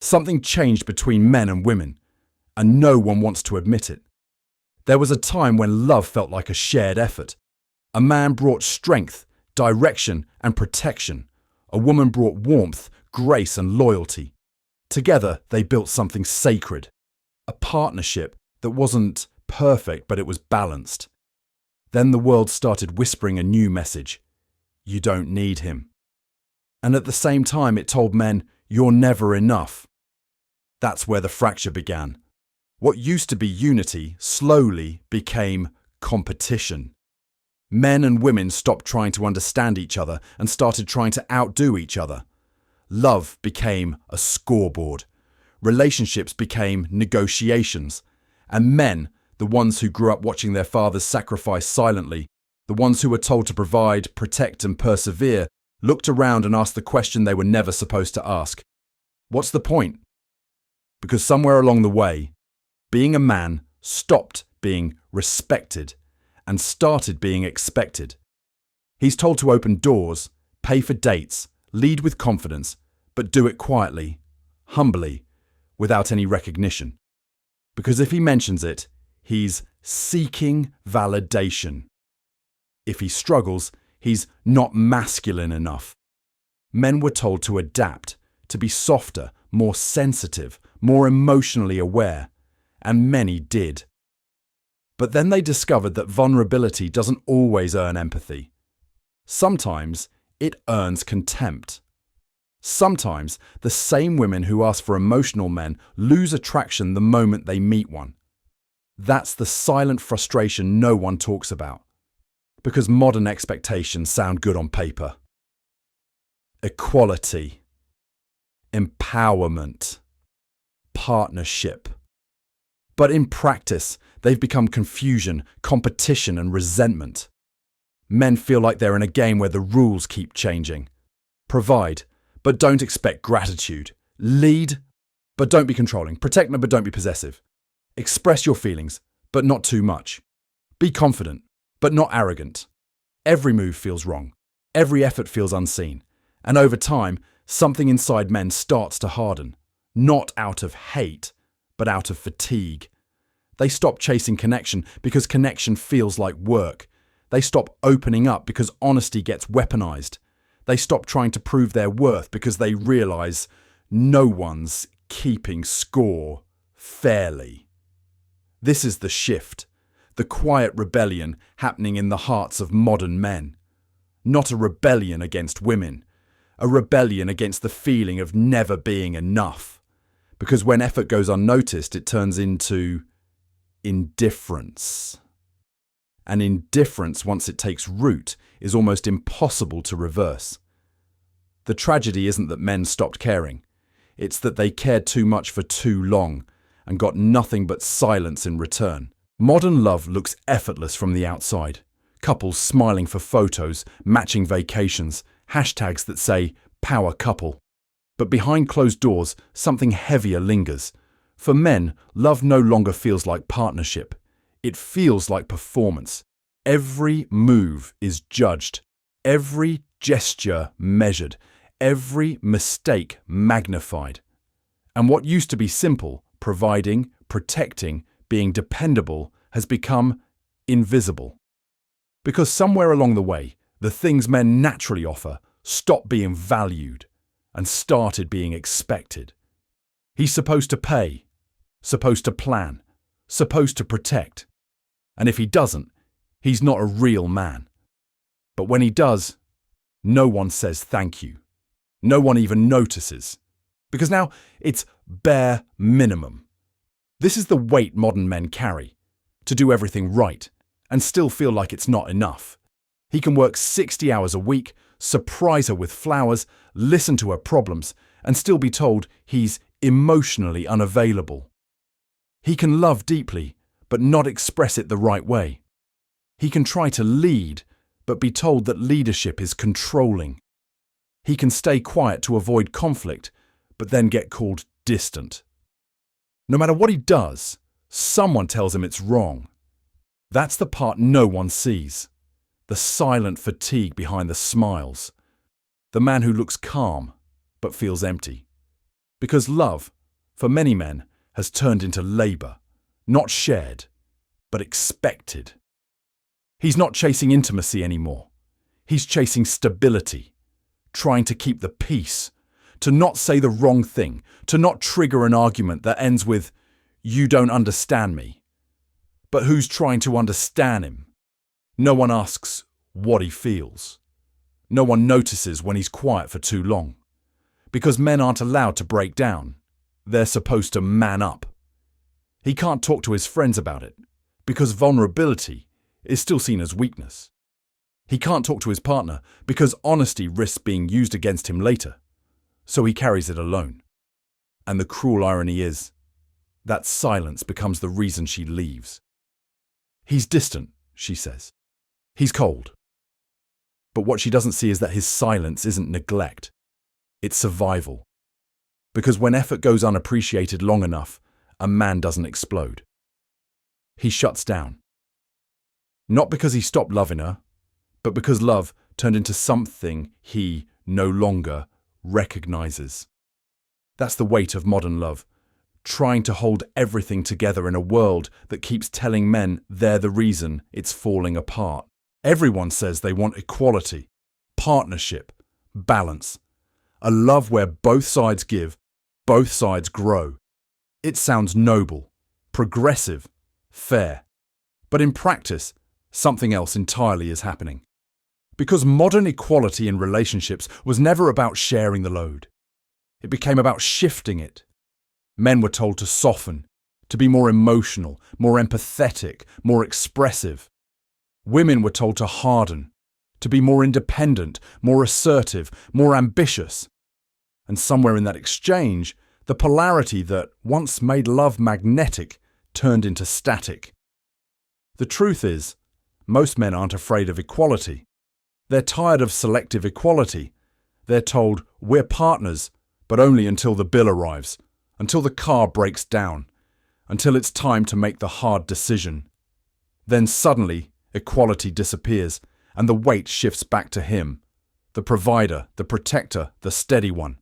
Something changed between men and women, and no one wants to admit it. There was a time when love felt like a shared effort. A man brought strength, direction, and protection. A woman brought warmth, grace, and loyalty. Together, they built something sacred. A partnership that wasn't perfect, but it was balanced. Then the world started whispering a new message. You don't need him. And at the same time, it told men, you're never enough. That's where the fracture began. What used to be unity slowly became competition. Men and women stopped trying to understand each other and started trying to outdo each other. Love became a scoreboard. Relationships became negotiations. And men, the ones who grew up watching their fathers sacrifice silently, the ones who were told to provide, protect, and persevere, looked around and asked the question they were never supposed to ask. What's the point? Because somewhere along the way, being a man stopped being respected and started being expected. He's told to open doors, pay for dates, lead with confidence, but do it quietly, humbly, without any recognition. Because if he mentions it, he's seeking validation. If he struggles, he's not masculine enough. Men were told to adapt, to be softer, more sensitive, more emotionally aware, and many did. But then they discovered that vulnerability doesn't always earn empathy. Sometimes it earns contempt. Sometimes the same women who ask for emotional men lose attraction the moment they meet one. That's the silent frustration no one talks about, because modern expectations sound good on paper. Equality, empowerment, partnership. But in practice, they've become confusion, competition, and resentment. Men feel like they're in a game where the rules keep changing. Provide, but don't expect gratitude. Lead, but don't be controlling. Protect, but don't be possessive. Express your feelings, but not too much. Be confident, but not arrogant. Every move feels wrong. Every effort feels unseen. And over time, something inside men starts to harden. Not out of hate, but out of fatigue. They stop chasing connection because connection feels like work. They stop opening up because honesty gets weaponized. They stop trying to prove their worth because they realize no one's keeping score fairly. This is the shift, the quiet rebellion happening in the hearts of modern men. Not a rebellion against women, a rebellion against the feeling of never being enough. Because when effort goes unnoticed, it turns into indifference. And indifference, once it takes root, is almost impossible to reverse. The tragedy isn't that men stopped caring. It's that they cared too much for too long and got nothing but silence in return. Modern love looks effortless from the outside. Couples smiling for photos, matching vacations, hashtags that say power couple. But behind closed doors, something heavier lingers. For men, love no longer feels like partnership. It feels like performance. Every move is judged. Every gesture measured. Every mistake magnified. And what used to be simple, providing, protecting, being dependable, has become invisible. Because somewhere along the way, the things men naturally offer stopped being valued and started being expected. He's supposed to pay, supposed to plan, supposed to protect. And if he doesn't, he's not a real man. But when he does, no one says thank you. No one even notices. Because now it's bare minimum. This is the weight modern men carry, to do everything right and still feel like it's not enough. He can work 60 hours a week, surprise her with flowers, listen to her problems, and still be told he's emotionally unavailable. He can love deeply, but not express it the right way. He can try to lead, but be told that leadership is controlling. He can stay quiet to avoid conflict, but then get called distant. No matter what he does, someone tells him it's wrong. That's the part no one sees. The silent fatigue behind the smiles. The man who looks calm, but feels empty. Because love, for many men, has turned into labour, not shared, but expected. He's not chasing intimacy anymore. He's chasing stability, trying to keep the peace, to not say the wrong thing, to not trigger an argument that ends with, "You don't understand me." But who's trying to understand him? No one asks what he feels. No one notices when he's quiet for too long. Because men aren't allowed to break down. They're supposed to man up. He can't talk to his friends about it, because vulnerability is still seen as weakness. He can't talk to his partner because honesty risks being used against him later, so he carries it alone. And the cruel irony is, that silence becomes the reason she leaves. He's distant, she says. He's cold. But what she doesn't see is that his silence isn't neglect. It's survival. Because when effort goes unappreciated long enough, a man doesn't explode. He shuts down. Not because he stopped loving her, but because love turned into something he no longer recognizes. That's the weight of modern love, trying to hold everything together in a world that keeps telling men they're the reason it's falling apart. Everyone says they want equality, partnership, balance, a love where both sides give, both sides grow. It sounds noble, progressive, fair. But in practice, something else entirely is happening. Because modern equality in relationships was never about sharing the load. It became about shifting it. Men were told to soften, to be more emotional, more empathetic, more expressive. Women were told to harden, to be more independent, more assertive, more ambitious. And somewhere in that exchange, the polarity that once made love magnetic turned into static. The truth is, most men aren't afraid of equality. They're tired of selective equality. They're told, we're partners, but only until the bill arrives, until the car breaks down, until it's time to make the hard decision. Then suddenly, equality disappears, and the weight shifts back to him, the provider, the protector, the steady one.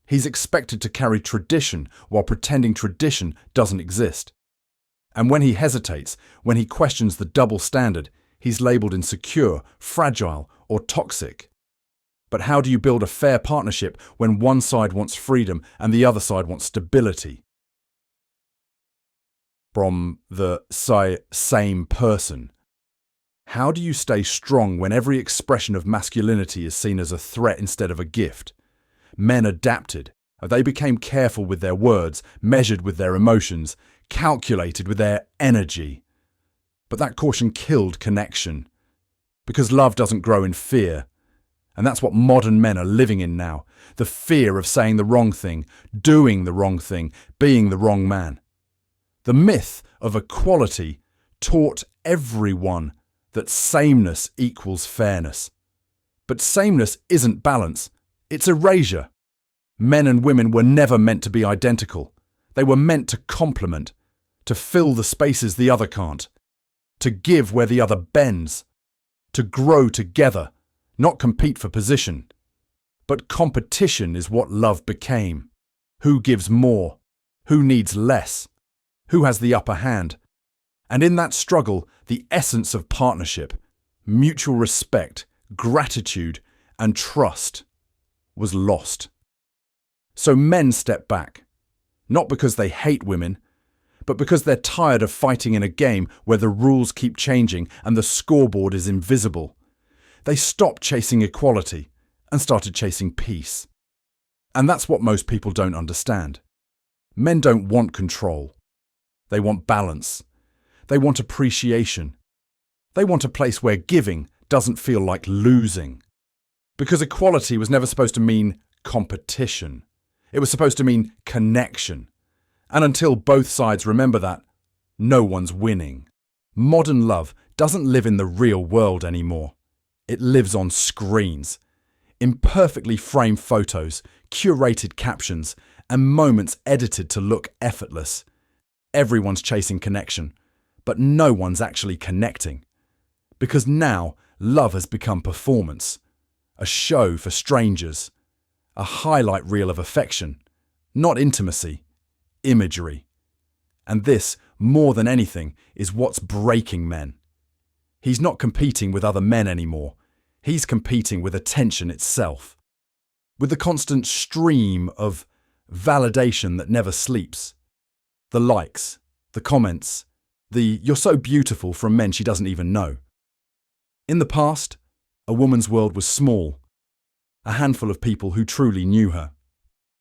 He's expected to carry tradition while pretending tradition doesn't exist. And when he hesitates, when he questions the double standard, he's labelled insecure, fragile, or toxic. But how do you build a fair partnership when one side wants freedom and the other side wants stability? From the same person. How do you stay strong when every expression of masculinity is seen as a threat instead of a gift? Men adapted. They became careful with their words, measured with their emotions, calculated with their energy. But that caution killed connection. Because love doesn't grow in fear. And that's what modern men are living in now. The fear of saying the wrong thing, doing the wrong thing, being the wrong man. The myth of equality taught everyone that sameness equals fairness. But sameness isn't balance, it's erasure. Men and women were never meant to be identical. They were meant to complement, to fill the spaces the other can't, to give where the other bends, to grow together, not compete for position. But competition is what love became. Who gives more? Who needs less? Who has the upper hand? And in that struggle, the essence of partnership, mutual respect, gratitude, and trust was lost. So men step back, not because they hate women, but because they're tired of fighting in a game where the rules keep changing and the scoreboard is invisible. They stopped chasing equality and started chasing peace. And that's what most people don't understand. Men don't want control. They want balance. They want appreciation. They want a place where giving doesn't feel like losing. Because equality was never supposed to mean competition. It was supposed to mean connection. And until both sides remember that, no one's winning. Modern love doesn't live in the real world anymore. It lives on screens. Imperfectly framed photos, curated captions, and moments edited to look effortless. Everyone's chasing connection, but no one's actually connecting. Because now, love has become performance. A show for strangers. A highlight reel of affection, Not intimacy, imagery. And this, more than anything, is what's breaking men. He's not competing with other men anymore. He's competing with attention itself. With the constant stream of validation that never sleeps. The likes, the comments, the "you're so beautiful" from men she doesn't even know. In the past, a woman's world was small, a handful of people who truly knew her.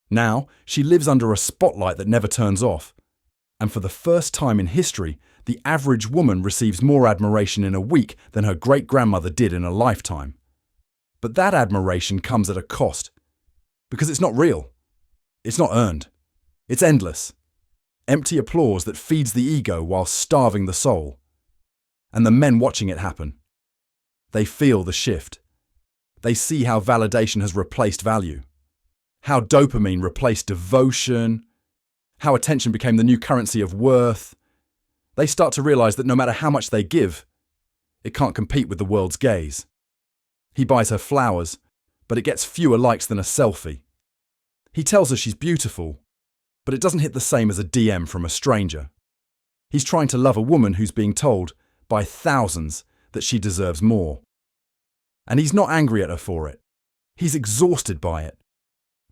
Now, she lives under a spotlight that never turns off. And for the first time in history, the average woman receives more admiration in a week than her great-grandmother did in a lifetime. But that admiration comes at a cost. Because it's not real. It's not earned. It's endless. Empty applause that feeds the ego while starving the soul. And the men watching it happen, they feel the shift. They see how validation has replaced value. How dopamine replaced devotion. How attention became the new currency of worth. They start to realize that no matter how much they give, it can't compete with the world's gaze. He buys her flowers, but it gets fewer likes than a selfie. He tells her she's beautiful, but it doesn't hit the same as a DM from a stranger. He's trying to love a woman who's being told, by thousands, that she deserves more. And he's not angry at her for it. He's exhausted by it.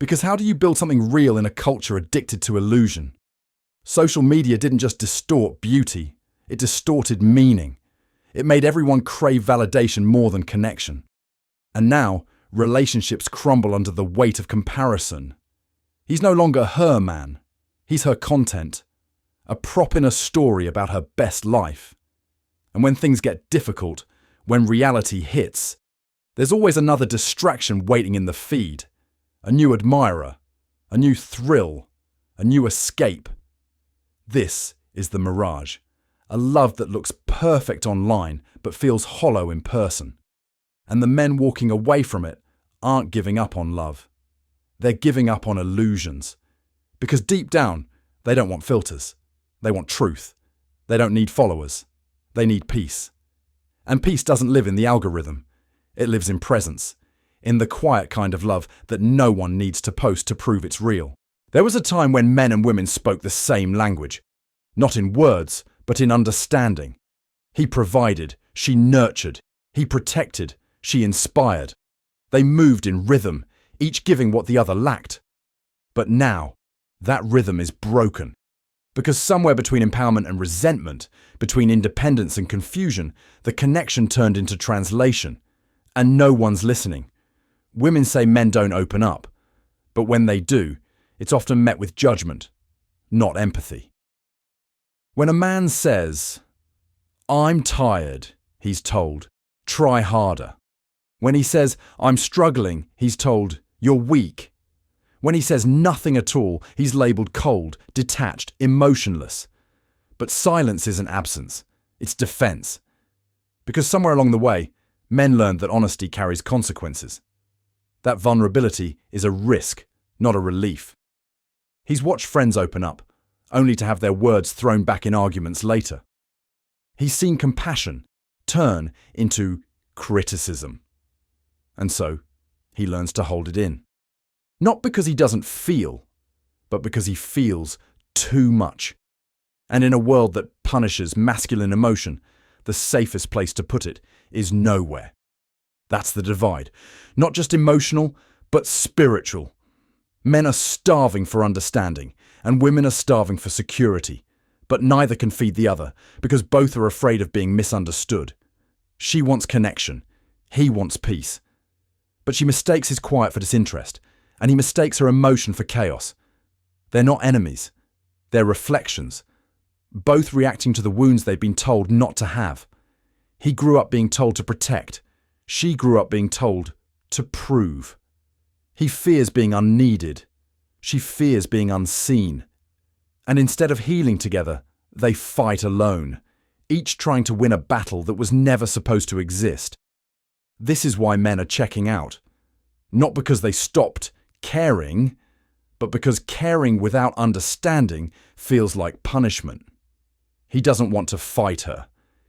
Because how do you build something real in a culture addicted to illusion? Social media didn't just distort beauty, it distorted meaning. It made everyone crave validation more than connection. And now, relationships crumble under the weight of comparison. He's no longer her man. He's her content. A prop in a story about her best life. And when things get difficult, when reality hits, there's always another distraction waiting in the feed. A new admirer, a new thrill, a new escape. This is the mirage, a love that looks perfect online but feels hollow in person. And the men walking away from it aren't giving up on love. They're giving up on illusions. Because deep down, they don't want filters. They want truth. They don't need followers. They need peace. And peace doesn't live in the algorithm. It lives in presence. In the quiet kind of love that no one needs to post to prove it's real. There was a time when men and women spoke the same language. Not in words, but in understanding. He provided, she nurtured. He protected, she inspired. They moved in rhythm, each giving what the other lacked. But now, that rhythm is broken. Because somewhere between empowerment and resentment, between independence and confusion, the connection turned into translation. And no one's listening. Women say men don't open up, but when they do, it's often met with judgment, not empathy. When a man says, "I'm tired," he's told, "Try harder." When he says, "I'm struggling," he's told, "You're weak." When he says nothing at all, he's labelled cold, detached, emotionless. But silence isn't absence, it's defence. Because somewhere along the way, men learned that honesty carries consequences. That vulnerability is a risk, not a relief. He's watched friends open up, only to have their words thrown back in arguments later. He's seen compassion turn into criticism. And so, he learns to hold it in. Not because he doesn't feel, but because he feels too much. And in a world that punishes masculine emotion, the safest place to put it is nowhere. That's the divide. Not just emotional, but spiritual. Men are starving for understanding, and women are starving for security. But neither can feed the other, because both are afraid of being misunderstood. She wants connection. He wants peace. But she mistakes his quiet for disinterest, and he mistakes her emotion for chaos. They're not enemies. They're reflections. Both reacting to the wounds they've been told not to have. He grew up being told to protect. She grew up being told to prove. He fears being unneeded. She fears being unseen. And instead of healing together, they fight alone, each trying to win a battle that was never supposed to exist. This is why men are checking out. Not because they stopped caring, but because caring without understanding feels like punishment. He doesn't want to fight her.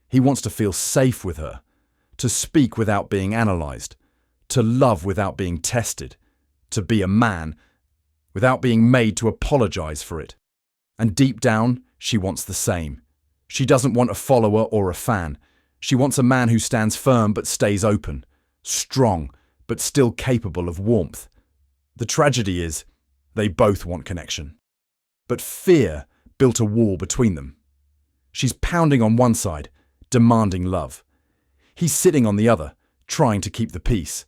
He wants to feel safe with her. To speak without being analysed, to love without being tested, to be a man without being made to apologize for it. And deep down, she wants the same. She doesn't want a follower or a fan. She wants a man who stands firm but stays open, strong but still capable of warmth. The tragedy is, they both want connection. But fear built a wall between them. She's pounding on one side, demanding love. He's sitting on the other, trying to keep the peace.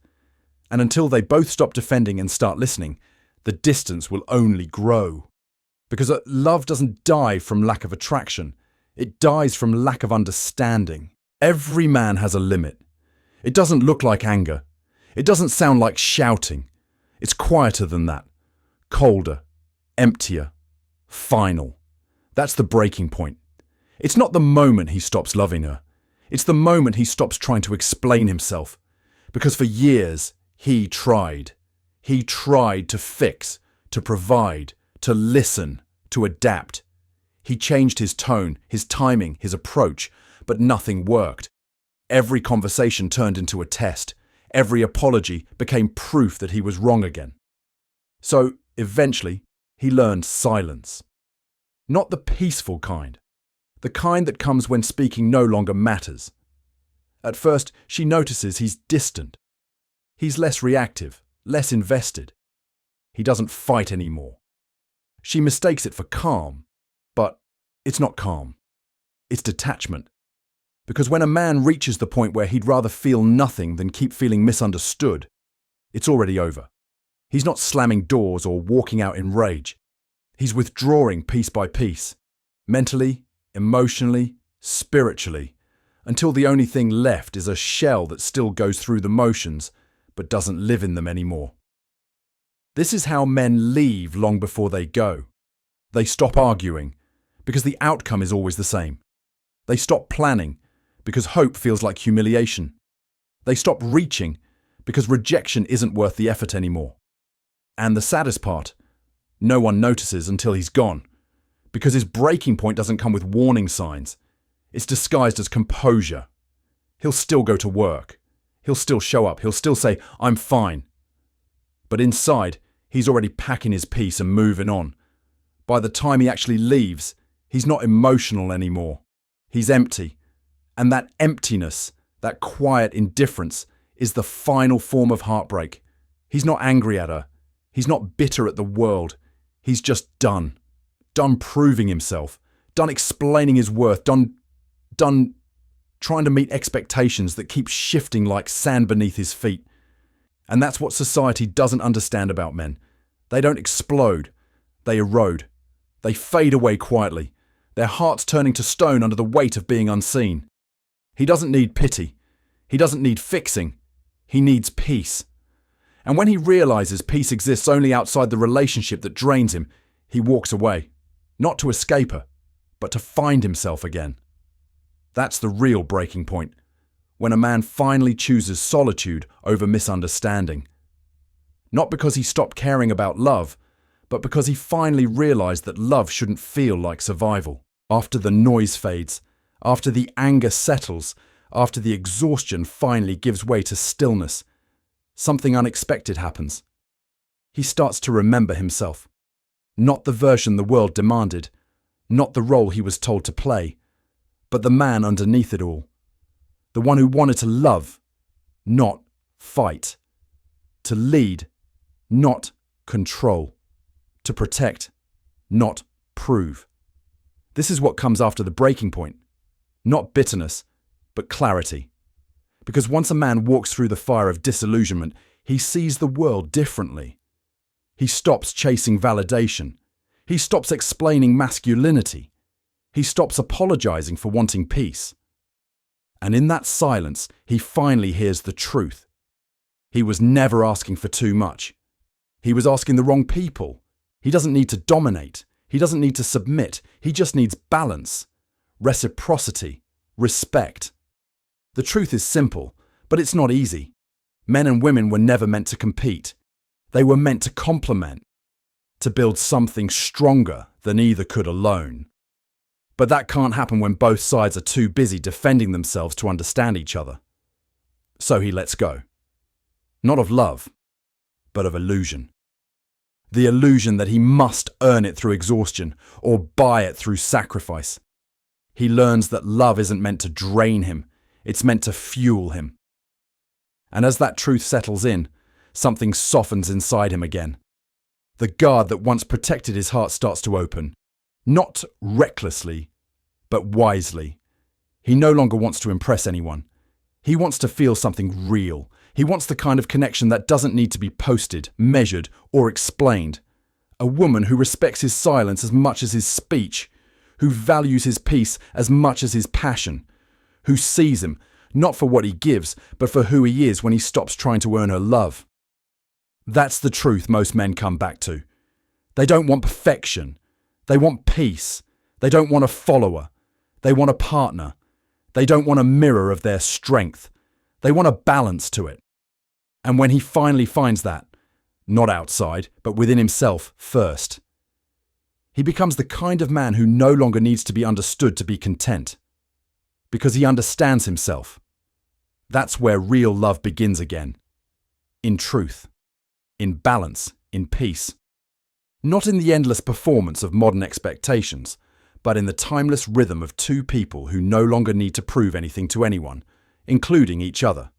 And until they both stop defending and start listening, the distance will only grow. Because love doesn't die from lack of attraction. It dies from lack of understanding. Every man has a limit. It doesn't look like anger. It doesn't sound like shouting. It's quieter than that. Colder, emptier, final. That's the breaking point. It's not the moment he stops loving her. It's the moment he stops trying to explain himself. Because for years, he tried. He tried to fix, to provide, to listen, to adapt. He changed his tone, his timing, his approach, but nothing worked. Every conversation turned into a test. Every apology became proof that he was wrong again. So, eventually, he learned silence. Not the peaceful kind. The kind that comes when speaking no longer matters. At first, she notices he's distant. He's less reactive, less invested. He doesn't fight anymore. She mistakes it for calm, but it's not calm. It's detachment. Because when a man reaches the point where he'd rather feel nothing than keep feeling misunderstood, it's already over. He's not slamming doors or walking out in rage. He's withdrawing piece by piece, mentally, emotionally, spiritually, until the only thing left is a shell that still goes through the motions but doesn't live in them anymore. This is how men leave long before they go. They stop arguing because the outcome is always the same. They stop planning because hope feels like humiliation. They stop reaching because rejection isn't worth the effort anymore. And the saddest part, no one notices until he's gone, because his breaking point doesn't come with warning signs. It's disguised as composure. He'll still go to work. He'll still show up. He'll still say, "I'm fine." But inside, he's already packing his piece and moving on. By the time he actually leaves, he's not emotional anymore. He's empty. And that emptiness, that quiet indifference, is the final form of heartbreak. He's not angry at her. He's not bitter at the world. He's just done. Done proving himself. Done explaining his worth. Done trying to meet expectations that keep shifting like sand beneath his feet. And that's what society doesn't understand about men. They don't explode. They erode. They fade away quietly, their hearts turning to stone under the weight of being unseen. He doesn't need pity. He doesn't need fixing. He needs peace. And when he realizes peace exists only outside the relationship that drains him, he walks away, not to escape her, but to find himself again. That's the real breaking point, when a man finally chooses solitude over misunderstanding. Not because he stopped caring about love, but because he finally realized that love shouldn't feel like survival. After the noise fades, after the anger settles, after the exhaustion finally gives way to stillness, something unexpected happens. He starts to remember himself. Not the version the world demanded, not the role he was told to play, but the man underneath it all. The one who wanted to love, not fight. To lead, not control. To protect, not prove. This is what comes after the breaking point. Not bitterness, but clarity. Because once a man walks through the fire of disillusionment, he sees the world differently. He stops chasing validation. He stops explaining masculinity. He stops apologizing for wanting peace. And in that silence, he finally hears the truth. He was never asking for too much. He was asking the wrong people. He doesn't need to dominate. He doesn't need to submit. He just needs balance, reciprocity, respect. The truth is simple, but it's not easy. Men and women were never meant to compete. They were meant to complement, to build something stronger than either could alone. But that can't happen when both sides are too busy defending themselves to understand each other. So he lets go. Not of love, but of illusion. the illusion that he must earn it through exhaustion or buy it through sacrifice. He learns that love isn't meant to drain him, it's meant to fuel him. And as that truth settles in, something softens inside him again. The guard that once protected his heart starts to open, not recklessly, but wisely. He no longer wants to impress anyone. He wants to feel something real. He wants the kind of connection that doesn't need to be posted, measured, or explained. A woman who respects his silence as much as his speech, who values his peace as much as his passion, who sees him, not for what he gives, but for who he is when he stops trying to earn her love. That's the truth most men come back to. They don't want perfection. They want peace. They don't want a follower. They want a partner. They don't want a mirror of their strength. They want a balance to it. And when he finally finds that, not outside, but within himself first, he becomes the kind of man who no longer needs to be understood to be content, because he understands himself. That's where real love begins again. In truth, in balance, in peace. Not in the endless performance of modern expectations, but in the timeless rhythm of two people who no longer need to prove anything to anyone, including each other.